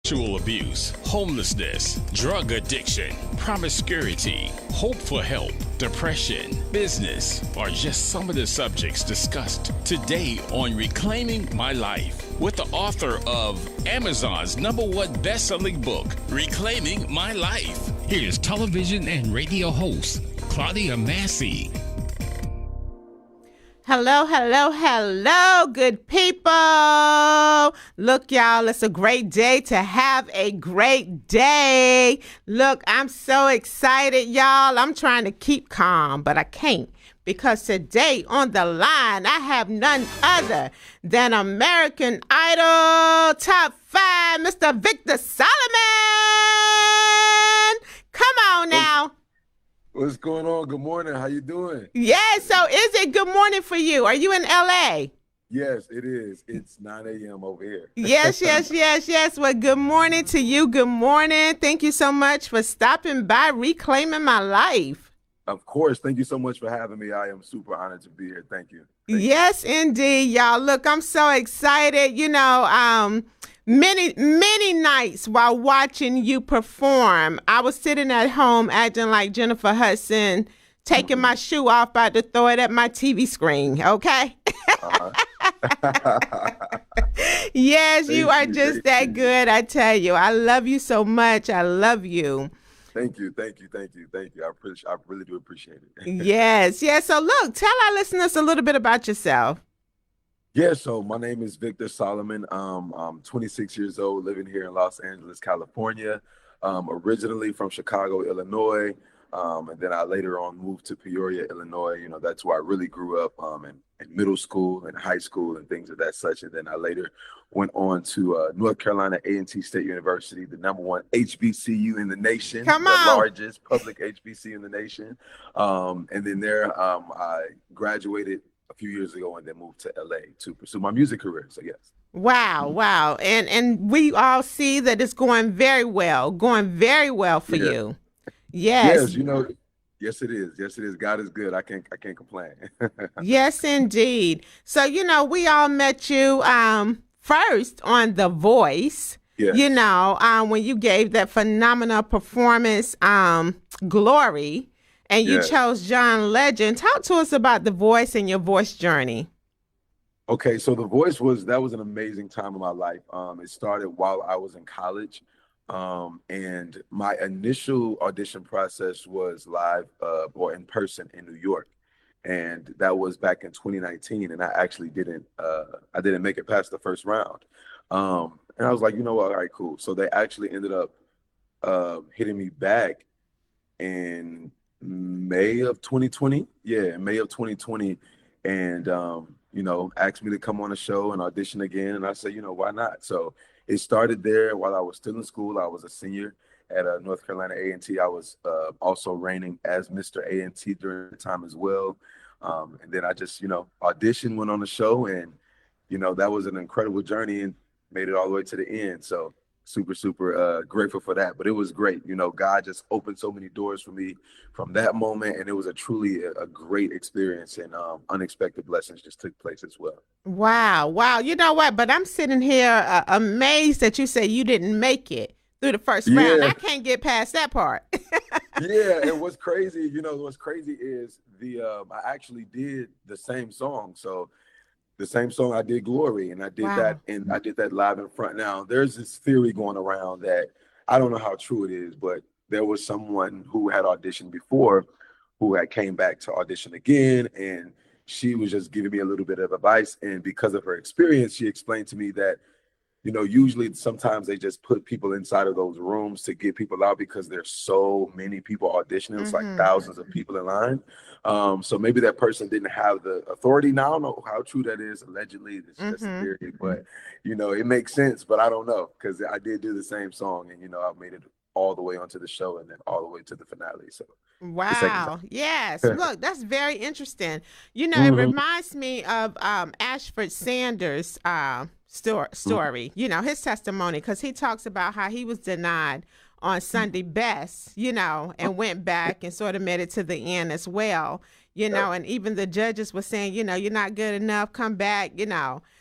Sexual abuse, homelessness, drug addiction, promiscuity, hope for help, depression, business are just some of the subjects discussed today on Reclaiming My Life with the author of Amazon's #1 best-selling book, Reclaiming My Life. Here's television and radio host Claudia Massey. Hello, hello, hello, good people. Look, y'all, it's a great day to have a great day. Look, I'm so excited, y'all. I'm trying to keep calm, but I can't because today on the line, I have none other than American Idol Top 5, Mr. Victor Solomon. Come on now. What's going on? Good morning. How you doing? Yeah, so is it good morning for you? Are you in LA? Yes, it is. It's 9 a.m. over here. Yes. Well, good morning to you. Good morning. Thank you so much for stopping by Reclaiming My Life. Of course. Thank you so much for having me. I am super honored to be here. Thank you. Yes, indeed, y'all. Look, I'm so excited. Many nights while watching you perform, I was sitting at home acting like Jennifer Hudson, taking my shoe off, about to throw it at my TV screen, okay? Yes, you are just that good, I tell you. I love you so much. I love you. Thank you. I really do appreciate it. Yes. So look, tell our listeners a little bit about yourself. Yeah, so my name is Victor Solomon. I'm 26 years old, living here in Los Angeles, California. Originally from Chicago, Illinois, and then I later on moved to Peoria, Illinois. You know, that's where I really grew up in middle school and high school and things of that such. And then I later went on to North Carolina A&T State University, the #1 HBCU in the nation, the largest public HBCU in the nation. And then there I graduated a few years ago and then moved to LA to pursue my music career. So yes. Wow. And we all see that it's going very well for you. Yes. Yes, yes it is. God is good. I can't complain. Yes, indeed. So, we all met you first on The Voice. Yes. When you gave that phenomenal performance, Glory. And you chose John Legend. Talk to us about The Voice and your voice journey. Okay, so The Voice was an amazing time in my life. It started while I was in college. And my initial audition process was live or in person in New York. And that was back in 2019. And I actually didn't make it past the first round. And I was like, you know what? All right, cool. So they actually ended up hitting me back in May of 2020. May of 2020. And, asked me to come on a show and audition again. And I said, why not? So it started there while I was still in school. I was a senior at North Carolina A&T. I was also reigning as Mr. A&T during the time as well. And then I just, auditioned, went on the show, and, that was an incredible journey and made it all the way to the end. So super grateful for that. But it was great. God just opened so many doors for me from that moment. And it was truly a great experience, and unexpected blessings just took place as well. Wow. You know what? But I'm sitting here amazed that you say you didn't make it through the first round. I can't get past that part. Yeah. And what's crazy is I actually did the same song. So the same song I did, Glory, and I did that, and I did that live in front. Now, there's this theory going around that I don't know how true it is, but there was someone who had auditioned before who had came back to audition again, and she was just giving me a little bit of advice. And because of her experience, she explained to me that, usually sometimes they just put people inside of those rooms to get people out because there's so many people auditioning. It's like thousands of people in line. So maybe that person didn't have the authority. Now, I don't know how true that is. Allegedly, it's just a theory, but, it makes sense. But I don't know, because I did do the same song, and, I made it all the way onto the show and then all the way to the finale. So wow. Yes. Look, that's very interesting. It reminds me of Ashford Sanders' story, his testimony, because he talks about how he was denied on Sunday Best, and went back and sort of made it to the end as well, and even the judges were saying, you're not good enough, come back,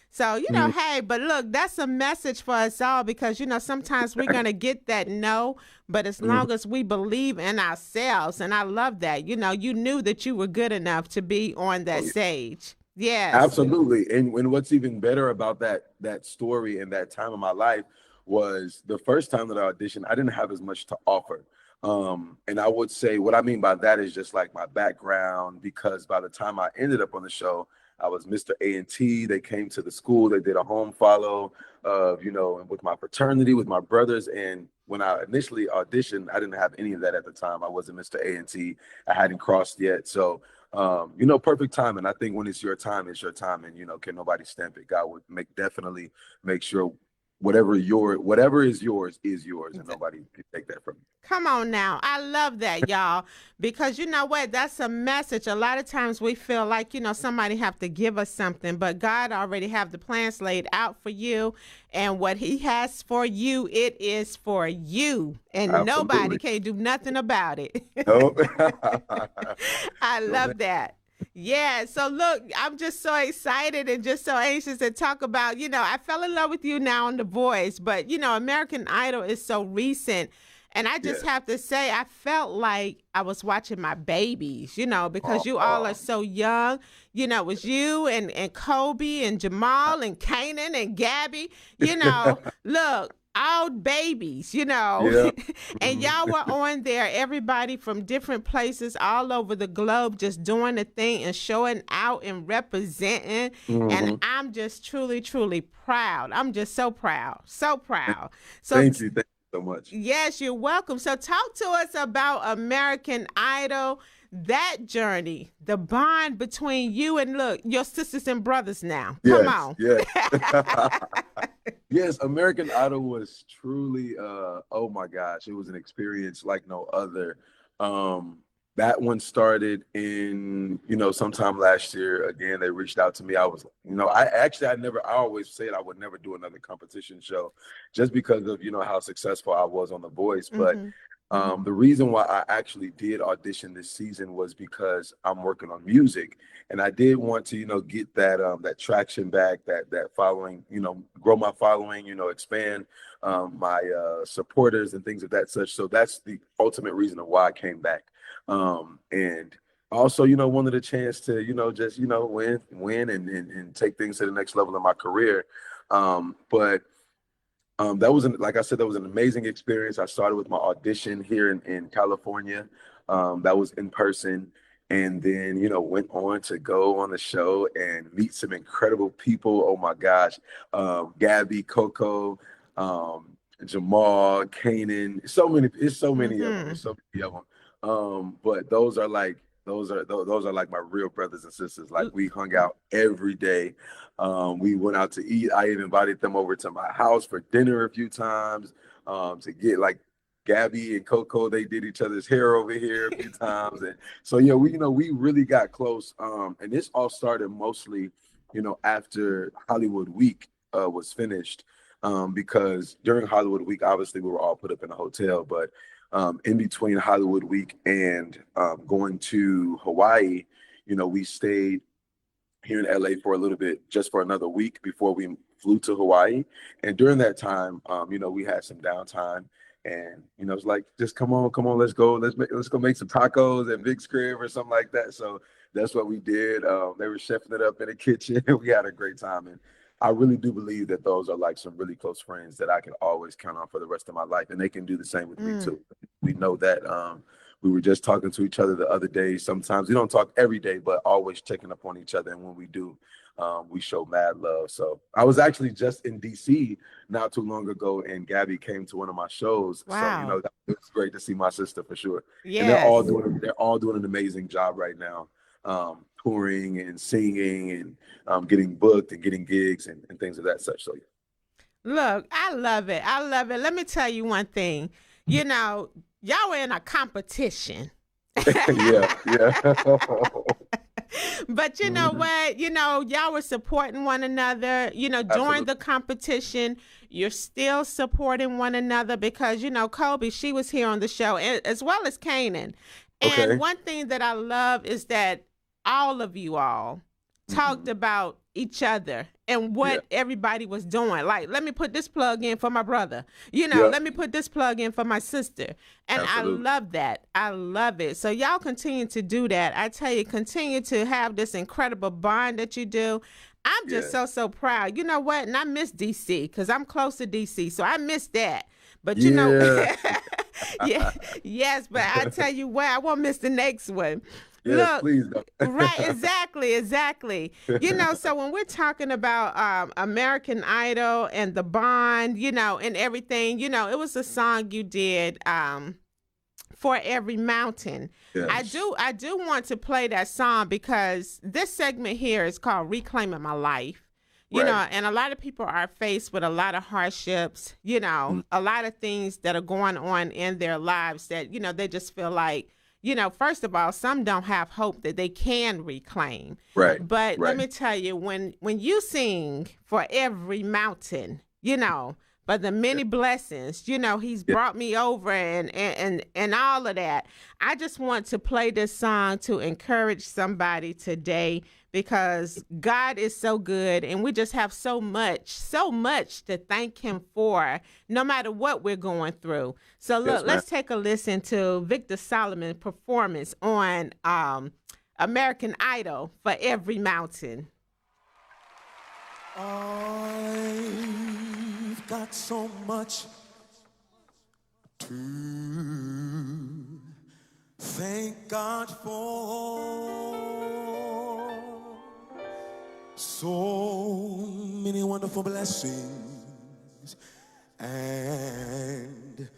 So, hey, but look, that's a message for us all because, sometimes we're going to get that no, but as long as we believe in ourselves, and I love that, you knew that you were good enough to be on that stage. Yes. Absolutely. And what's even better about that story and that time of my life was the first time that I auditioned, I didn't have as much to offer. And I would say what I mean by that is just like my background, because by the time I ended up on the show, I was Mr. A&T. They came to the school. They did a home follow of, with my fraternity, with my brothers. And when I initially auditioned, I didn't have any of that at the time. I wasn't Mr. A&T. I hadn't crossed yet. So, perfect time. And I think when it's your time, it's your time. And, can nobody stamp it? God would definitely make sure whatever is yours, and nobody can take that from you. Come on now. I love that, y'all, because you know what? That's a message. A lot of times we feel like, somebody have to give us something, but God already have the plans laid out for you, and what he has for you, it is for you, and nobody can do nothing about it. Nope. I love that. Yeah, so look, I'm just so excited and just so anxious to talk about, I fell in love with you now on The Voice, but, American Idol is so recent. And I just have to say, I felt like I was watching my babies, because you all are so young. It was you and Kobe and Jamal and Kanan and Gabby, look, all babies, Yeah. and y'all were on there, everybody from different places all over the globe, just doing the thing and showing out and representing. And I'm just truly, truly proud. I'm just so proud. So proud. So Thank you so much. Yes, you're welcome. So talk to us about American Idol, that journey, the bond between you and, look, your sisters and brothers now. Come on. Yes. Yes, American Idol was truly, oh my gosh, it was an experience like no other. That one started in, sometime last year. Again, they reached out to me. I was, I always said I would never do another competition show just because of, how successful I was on The Voice. But the reason why I actually did audition this season was because I'm working on music, and I did want to, get that traction back, that following, grow my following, expand my supporters and things of that such. So that's the ultimate reason of why I came back. And also, wanted a chance to, just, win and take things to the next level in my career. But that was, like I said, that was an amazing experience. I started with my audition here in California. That was in person. And then, went on to go on the show and meet some incredible people. Oh my gosh. Gabby, Coco, Jamal, Kanan, it's so many of them. There's so many of them. But those are like my real brothers and sisters. Like, we hung out every day. We went out to eat. I even invited them over to my house for dinner a few times, to get, like, Gabby and Coco, they did each other's hair over here a few times. And so, we really got close. And this all started mostly, after Hollywood Week was finished, because during Hollywood Week, obviously we were all put up in a hotel, but in between Hollywood Week and going to Hawaii, we stayed here in LA for a little bit, just for another week before we flew to Hawaii. And during that time, we had some downtime, and, it's like, just come on, let's go. Let's go make some tacos at Vic's crib or something like that. So that's what we did. They were chefing it up in the kitchen. We had a great time. And I really do believe that those are like some really close friends that I can always count on for the rest of my life. And they can do the same with me too. We know that. We were just talking to each other the other day. Sometimes we don't talk every day, but always checking up on each other. And when we do, we show mad love. So I was actually just in DC not too long ago, and Gabby came to one of my shows. Wow. So, it was great to see my sister for sure. Yes. And they're all doing an amazing job right now. Touring and singing and getting booked and getting gigs and things of that such. So, yeah. Look, I love it. Let me tell you one thing. Y'all were in a competition. Yeah. But you know what? Y'all were supporting one another. During Absolutely. the competition, you're still supporting one another because, Kobe, she was here on the show, as well as Kanan. And one thing that I love is that all of you all talked about each other and what everybody was doing. Like, let me put this plug in for my brother. Yeah. Let me put this plug in for my sister. And Absolutely. I love that. I love it. So y'all continue to do that. I tell you, continue to have this incredible bond that you do. I'm just so proud. You know what? And I miss DC because I'm close to DC. So I miss that. But you know, yeah, yes, but I tell you what, I won't miss the next one. Yes, Look, please don't. right, exactly. So when we're talking about American Idol and the bond, and everything, it was a song you did For Every Mountain. Yes. I do want to play that song because this segment here is called Reclaiming My Life. And a lot of people are faced with a lot of hardships, a lot of things that are going on in their lives that, they just feel like, first of all, some don't have hope that they can reclaim. Right. But let me tell you, when you sing For Every Mountain, but the many blessings, he's brought me over and all of that. I just want to play this song to encourage somebody today because God is so good and we just have so much to thank him for no matter what we're going through. So look, let's take a listen to Victor Solomon's performance on American Idol For Every Mountain. I've got so much to thank God for. So many wonderful blessings and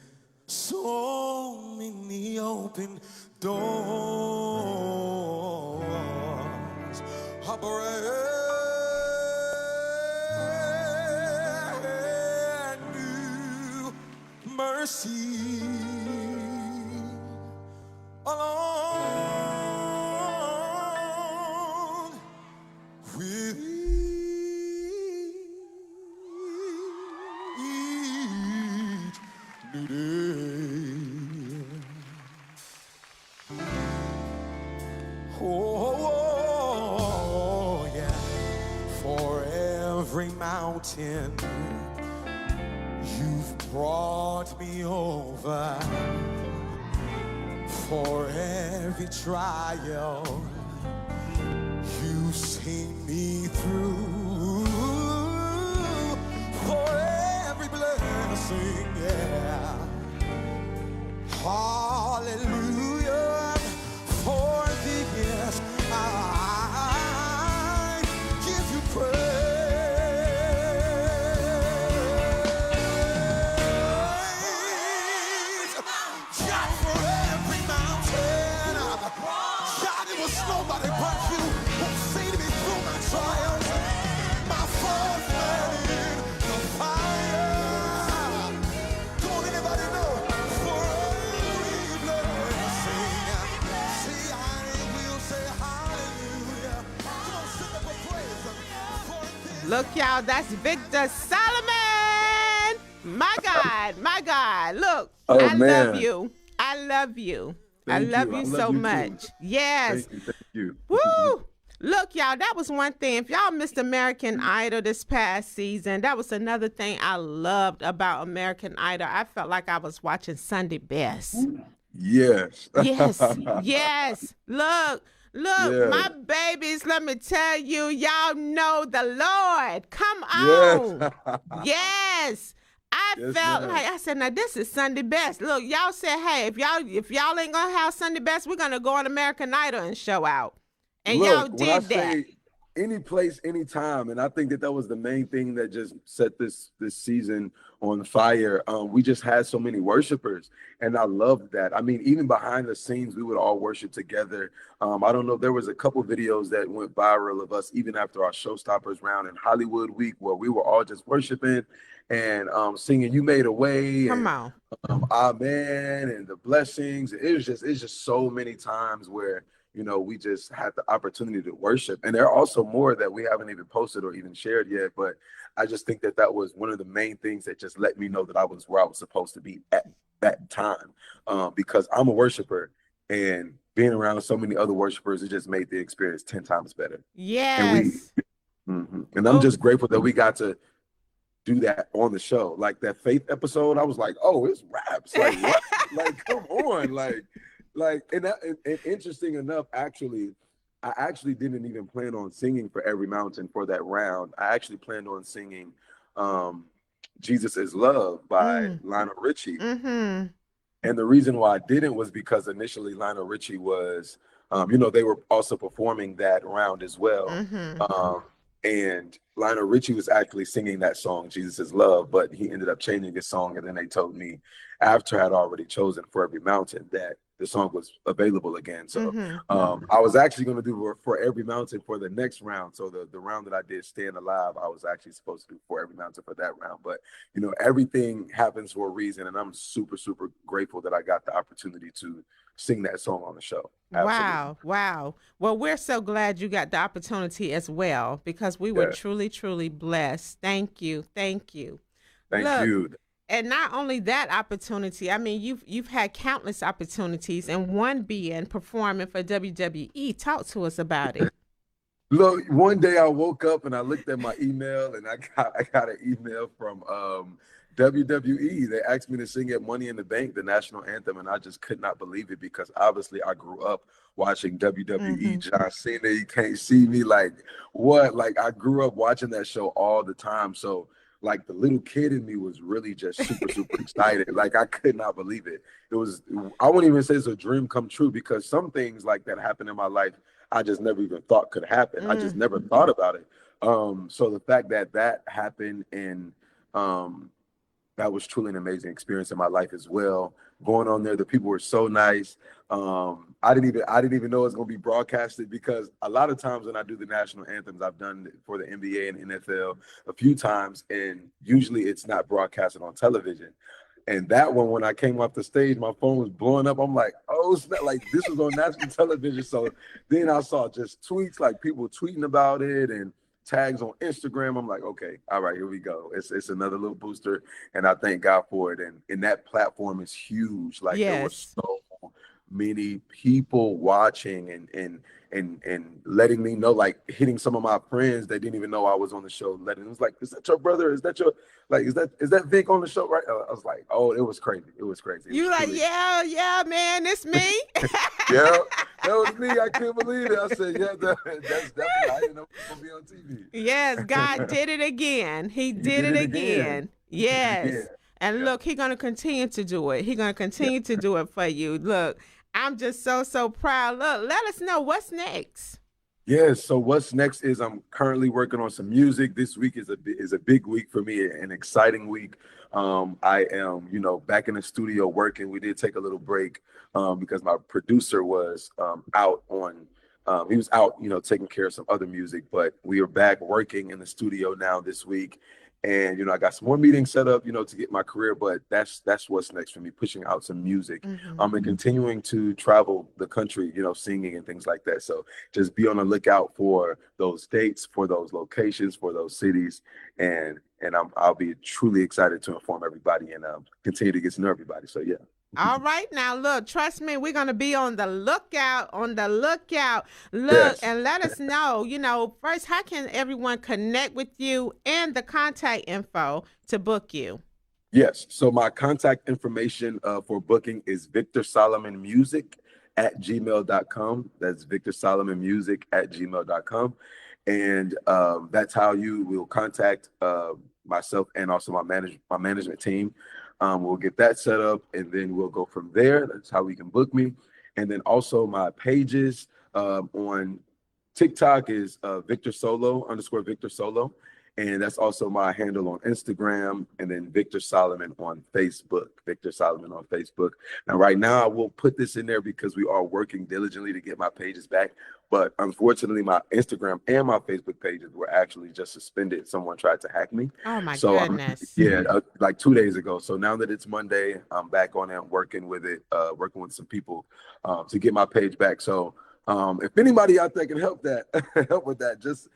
so many open doors. A brand new mercy along with each new day. Oh, yeah. For every mountain you've brought me over, for every trial you've seen me through, for every blessing, yeah. Hallelujah. For this I give you praise. God, for every mountain, God, it was nobody but you who see me through my trials, my fourth man in the fire. Don't anybody know? For every blessing, see, I will say hallelujah. Come on, sing up a praise for this. Look, y'all, that's Victor Solomon. My God. Look, Oh, I man. love you. I love you. I Thank love you. you I love so you too. much. Yes. Thank you. Woo! Look, y'all, that was one thing. If y'all missed American Idol this past season, that was another thing I loved about American Idol. I felt like I was watching Sunday Best. Yes. Yes. Look, my babies, let me tell you, y'all know the Lord. Come on. Yes. I Yes, felt ma'am. like I said, now this is Sunday Best. Look, y'all said, hey, if y'all ain't gonna have Sunday Best, we're gonna go on American Idol and show out. And y'all Look, when I did that. say any place, anytime, and I think that was the main thing that just set this season on fire. We just had so many worshipers, and I loved that. I mean, even behind the scenes, we would all worship together. I don't know, there was a couple videos that went viral of us even after our Showstoppers round in Hollywood Week, where we were all just worshiping and singing "You Made a Way" Come and on. Amen and the blessings. It's just so many times where we just had the opportunity to worship. And there are also more that we haven't even posted or even shared yet. But I just think that was one of the main things that just let me know that I was where I was supposed to be at that time, because I'm a worshiper, and being around so many other worshipers, it just made the experience 10 times better. Yes. And I'm just grateful that we got to do that on the show. Like that Faith episode, I was like, oh, it's raps. Like what? Like, come on. And interesting enough, actually, I actually didn't even plan on singing For Every Mountain for that round. I actually planned on singing Jesus is Love by Lionel Richie. Mm-hmm. And the reason why I didn't was because initially Lionel Richie was, they were also performing that round as well. Mm-hmm. And Lionel Richie was actually singing that song, Jesus is Love, but he ended up changing his song. And then they told me after I had already chosen For Every Mountain that the song was available again. So I was actually going to do For Every Mountain for the next round. So the round that I did, Staying Alive, I was actually supposed to do For Every Mountain for that round. But, everything happens for a reason. And I'm super, super grateful that I got the opportunity to sing that song on the show. Absolutely. Wow. Well, we're so glad you got the opportunity as well, because we were truly, truly blessed. Thank you. Thank you. Thank you. And not only that opportunity, I mean, you've had countless opportunities, and one being performing for WWE. Talk to us about it. Look, one day I woke up and I looked at my email, and I got an email from WWE. They asked me to sing at Money in the Bank, the national anthem, and I just could not believe it because obviously I grew up watching WWE. John Cena, you can't see me, like what? Like I grew up watching that show all the time, so. Like the little kid in me was really just super, super excited. Like I could not believe it. I wouldn't even say it's a dream come true because some things like that happened in my life, I just never even thought could happen. I just never thought about it. So the fact that that happened and that was truly an amazing experience in my life as well. Going on there, the people were so nice. I didn't even know it was going to be broadcasted because a lot of times when I do the national anthems, I've done it for the NBA and NFL a few times, and usually it's not broadcasted on television. And that one, when I came off the stage, my phone was blowing up. I'm like, oh, it's not like this was on national television. So then I saw just tweets, like people tweeting about it and tags on Instagram. I'm like, okay, all right, here we go. It's another little booster, and I thank God for it. And that platform is huge. Like there were so many people watching and letting me know, like hitting some of my friends that didn't even know I was on the show. It was like, is that your brother? Is that your is that Vic on the show? Right? I was like, oh, it was crazy. It was crazy. You like, yeah, man, it's me. Yeah, that was me. I couldn't believe it. I said, yeah, that's definitely. I didn't know it was gonna be on TV. Yes, God did it again. He did it again. Yes. Yeah. And look, he's going to continue to do it. He's going to continue to do it for you. Look, I'm just so proud. Look, let us know what's next. Yes. So what's next is I'm currently working on some music. This week is a big week for me, an exciting week. I am, back in the studio working. We did take a little break because my producer was out on. He was out, taking care of some other music, but we are back working in the studio now this week. And, I got some more meetings set up, to get my career, but that's what's next for me, pushing out some music and continuing to travel the country, singing and things like that. So just be on the lookout for those dates, for those locations, for those cities. And I'll be truly excited to inform everybody and continue to get to know everybody. So, yeah. All right. Now, look, trust me, we're going to be on the lookout. Look, yes. And let us know, first, how can everyone connect with you and the contact info to book you? Yes. So my contact information for booking is VictorSolomonMusic@gmail.com. That's VictorSolomonMusic@gmail.com. And that's how you will contact myself and also my management team. We'll get that set up and then we'll go from there. That's how we can book me. And then also my pages on TikTok is Victor Solo _Victor Solo. And that's also my handle on Instagram, and then Victor Solomon on Facebook. Victor Solomon on Facebook. Now, right now, I will put this in there because we are working diligently to get my pages back. But unfortunately, my Instagram and my Facebook pages were actually just suspended. Someone tried to hack me. Oh, my goodness. Like 2 days ago. So now that it's Monday, I'm back on it, working with it, working with some people to get my page back. So if anybody out there can help with that, just,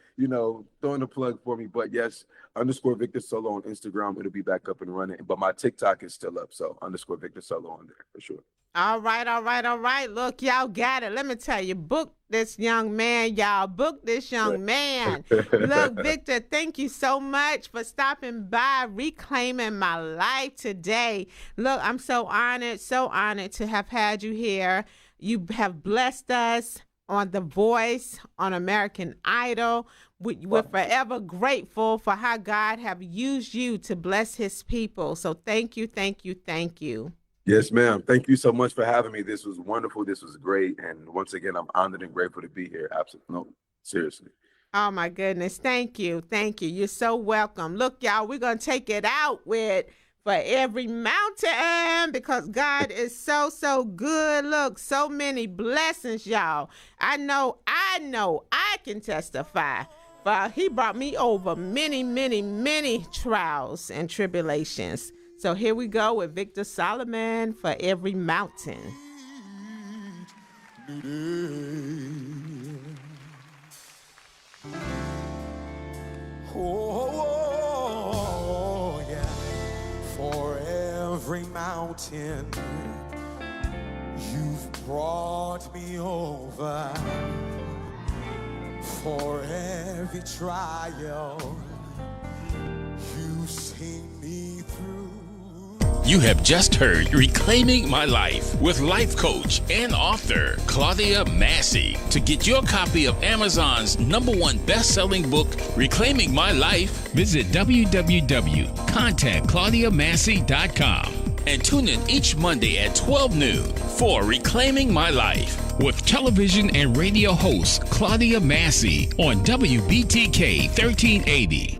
throwing a plug for me. But yes, _Victor Solo on Instagram. It'll be back up and running. But my TikTok is still up. So _Victor Solo on there for sure. All right, all right, all right. Look, y'all got it. Let me tell you, book this young man, y'all. Book this young man. Look, Victor, thank you so much for stopping by, reclaiming my life today. Look, I'm so honored to have had you here. You have blessed us on The Voice, on American Idol. We're forever grateful for how God have used you to bless his people. So thank you, thank you, thank you. Yes, ma'am. Thank you so much for having me. This was wonderful. This was great. And once again, I'm honored and grateful to be here. Absolutely. No, seriously. Oh, my goodness. Thank you. Thank you. You're so welcome. Look, y'all, we're going to take it out with For Every Mountain because God is so, so good. Look, so many blessings, y'all. I know I can testify. But he brought me over many, many, many trials and tribulations. So here we go with Victor Solomon, For Every Mountain. Oh, yeah. For every mountain you've brought me over, for every trial you've seen me through. You have just heard Reclaiming My Life with life coach and author Claudia Massey. To get your copy of Amazon's #1 best-selling book, Reclaiming My Life, visit www.contactclaudiamassey.com and tune in each Monday at 12 noon for Reclaiming My Life with television and radio host Claudia Massey on WBTK 1380.